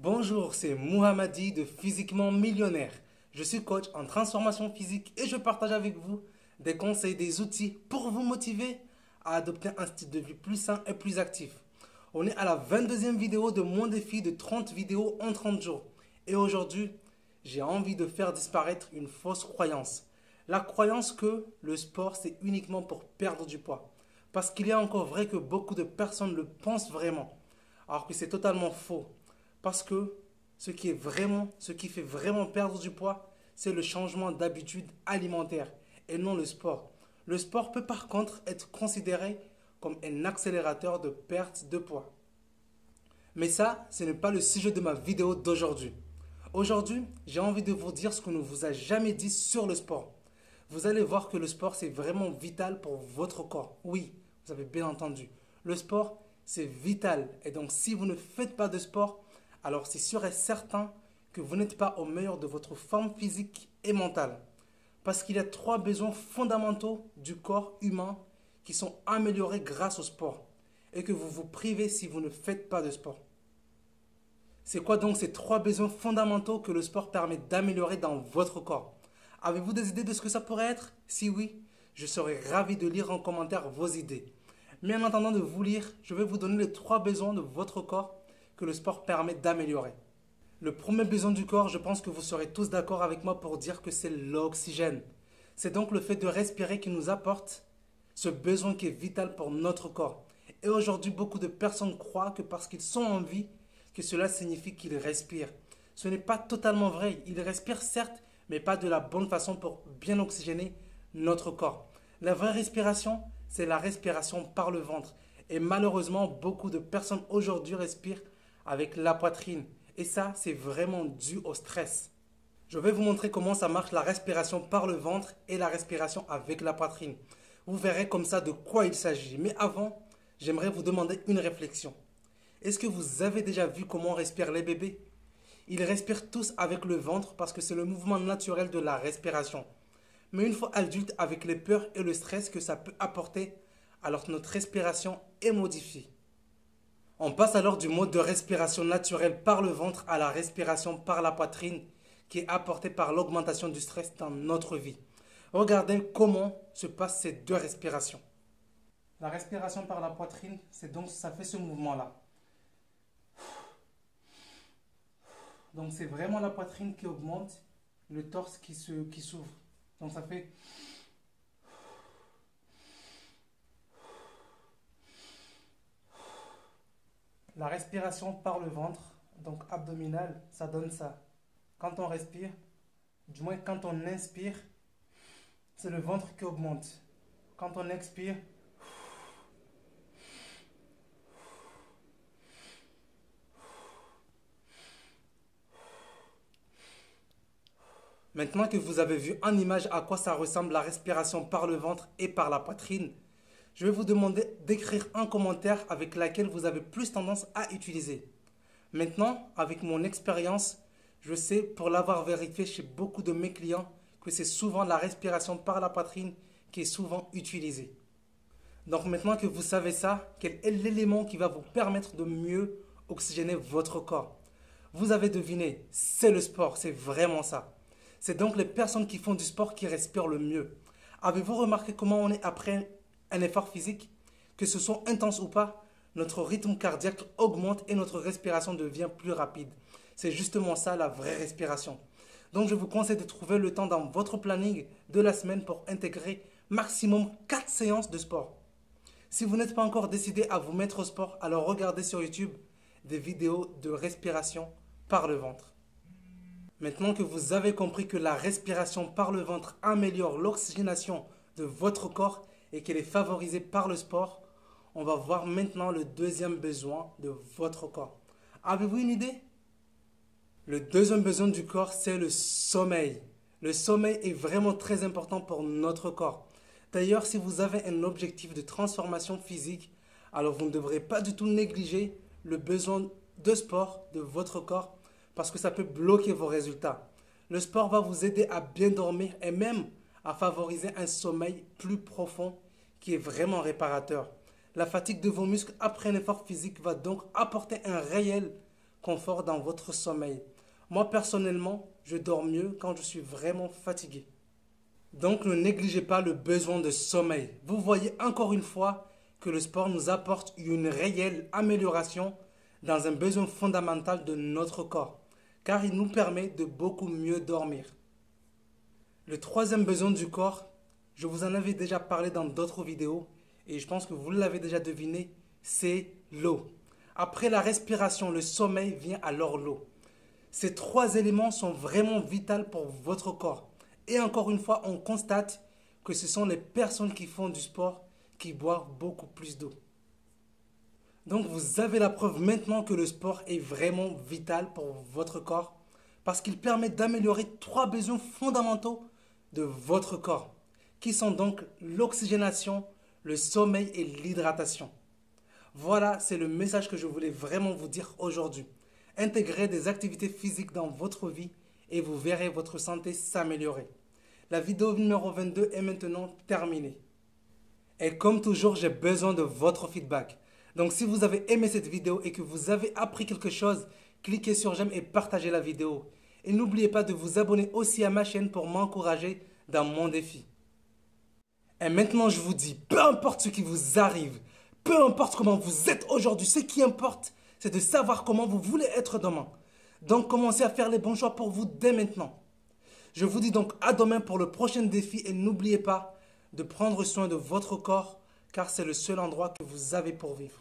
Bonjour, c'est Mohamadi de Physiquement Millionnaire. Je suis coach en transformation physique et je partage avec vous des conseils, des outils pour vous motiver à adopter un style de vie plus sain et plus actif. On est à la 22e vidéo de mon défi de 30 vidéos en 30 jours. Et aujourd'hui, j'ai envie de faire disparaître une fausse croyance. La croyance que le sport, c'est uniquement pour perdre du poids. Parce qu'il est encore vrai que beaucoup de personnes le pensent vraiment, alors que c'est totalement faux. Parce que ce qui fait vraiment perdre du poids, c'est le changement d'habitude alimentaire et non le sport. Le sport peut par contre être considéré comme un accélérateur de perte de poids. Mais ça, ce n'est pas le sujet de ma vidéo d'aujourd'hui. Aujourd'hui, j'ai envie de vous dire ce qu'on ne vous a jamais dit sur le sport. Vous allez voir que le sport, c'est vraiment vital pour votre corps. Oui, vous avez bien entendu. Le sport, c'est vital. Et donc, si vous ne faites pas de sport, alors c'est sûr et certain que vous n'êtes pas au meilleur de votre forme physique et mentale. Parce qu'il y a 3 besoins fondamentaux du corps humain qui sont améliorés grâce au sport et que vous vous privez si vous ne faites pas de sport. C'est quoi donc ces 3 besoins fondamentaux que le sport permet d'améliorer dans votre corps? Avez-vous des idées de ce que ça pourrait être? Si oui, je serais ravi de lire en commentaire vos idées. Mais en attendant de vous lire, je vais vous donner les 3 besoins de votre corps que le sport permet d'améliorer. Le premier besoin du corps, je pense que vous serez tous d'accord avec moi pour dire que c'est l'oxygène. C'est donc le fait de respirer qui nous apporte ce besoin qui est vital pour notre corps. Et aujourd'hui, beaucoup de personnes croient que parce qu'ils sont en vie, que cela signifie qu'ils respirent. Ce n'est pas totalement vrai. Ils respirent certes, mais pas de la bonne façon pour bien oxygéner notre corps. La vraie respiration, c'est la respiration par le ventre. Et malheureusement, beaucoup de personnes aujourd'hui respirent avec la poitrine. Et ça, c'est vraiment dû au stress. Je vais vous montrer comment ça marche la respiration par le ventre et la respiration avec la poitrine. Vous verrez comme ça de quoi il s'agit. Mais avant, j'aimerais vous demander une réflexion. Est-ce que vous avez déjà vu comment respirent les bébés? Ils respirent tous avec le ventre parce que c'est le mouvement naturel de la respiration. Mais une fois adulte, avec les peurs et le stress que ça peut apporter, alors notre respiration est modifiée. On passe alors du mode de respiration naturelle par le ventre à la respiration par la poitrine qui est apportée par l'augmentation du stress dans notre vie. Regardez comment se passent ces deux respirations. La respiration par la poitrine, c'est donc ça fait ce mouvement-là. Donc c'est vraiment la poitrine qui augmente, le torse qui s'ouvre. Donc ça fait... La respiration par le ventre, donc abdominal, ça donne ça. Quand on respire, du moins quand on inspire, c'est le ventre qui augmente. Quand on expire, maintenant que vous avez vu en image à quoi ça ressemble la respiration par le ventre et par la poitrine, je vais vous demander d'écrire un commentaire avec laquelle vous avez plus tendance à utiliser. Maintenant, avec mon expérience, je sais pour l'avoir vérifié chez beaucoup de mes clients que c'est souvent la respiration par la poitrine qui est souvent utilisée. Donc maintenant que vous savez ça, quel est l'élément qui va vous permettre de mieux oxygéner votre corps? Vous avez deviné, c'est le sport, c'est vraiment ça. C'est donc les personnes qui font du sport qui respirent le mieux. Avez-vous remarqué comment on est après un effort physique? Que ce soit intense ou pas, notre rythme cardiaque augmente et notre respiration devient plus rapide. C'est justement ça la vraie respiration. Donc je vous conseille de trouver le temps dans votre planning de la semaine pour intégrer maximum 4 séances de sport. Si vous n'êtes pas encore décidé à vous mettre au sport, alors regardez sur YouTube des vidéos de respiration par le ventre. Maintenant que vous avez compris que la respiration par le ventre améliore l'oxygénation de votre corps et qu'elle est favorisée par le sport, on va voir maintenant le deuxième besoin de votre corps. Avez-vous une idée? Le deuxième besoin du corps, c'est le sommeil. Le sommeil est vraiment très important pour notre corps. D'ailleurs, si vous avez un objectif de transformation physique, alors vous ne devrez pas du tout négliger le besoin de sport de votre corps parce que ça peut bloquer vos résultats. Le sport va vous aider à bien dormir et même à favoriser un sommeil plus profond qui est vraiment réparateur. La fatigue de vos muscles après un effort physique va donc apporter un réel confort dans votre sommeil. Moi, personnellement, je dors mieux quand je suis vraiment fatigué. Donc, ne négligez pas le besoin de sommeil. Vous voyez encore une fois que le sport nous apporte une réelle amélioration dans un besoin fondamental de notre corps, car il nous permet de beaucoup mieux dormir. Le troisième besoin du corps, je vous en avais déjà parlé dans d'autres vidéos et je pense que vous l'avez déjà deviné, c'est l'eau. Après la respiration, le sommeil vient alors l'eau. Ces trois éléments sont vraiment vitaux pour votre corps. Et encore une fois, on constate que ce sont les personnes qui font du sport qui boivent beaucoup plus d'eau. Donc vous avez la preuve maintenant que le sport est vraiment vital pour votre corps parce qu'il permet d'améliorer trois besoins fondamentaux de votre corps, qui sont donc l'oxygénation, le sommeil et l'hydratation. Voilà, c'est le message que je voulais vraiment vous dire aujourd'hui. Intégrez des activités physiques dans votre vie et vous verrez votre santé s'améliorer. La vidéo numéro 22 est maintenant terminée. Et comme toujours, j'ai besoin de votre feedback. Donc si vous avez aimé cette vidéo et que vous avez appris quelque chose, cliquez sur j'aime et partagez la vidéo. Et n'oubliez pas de vous abonner aussi à ma chaîne pour m'encourager dans mon défi. Et maintenant je vous dis, peu importe ce qui vous arrive, peu importe comment vous êtes aujourd'hui, ce qui importe, c'est de savoir comment vous voulez être demain. Donc commencez à faire les bons choix pour vous dès maintenant. Je vous dis donc à demain pour le prochain défi et n'oubliez pas de prendre soin de votre corps car c'est le seul endroit que vous avez pour vivre.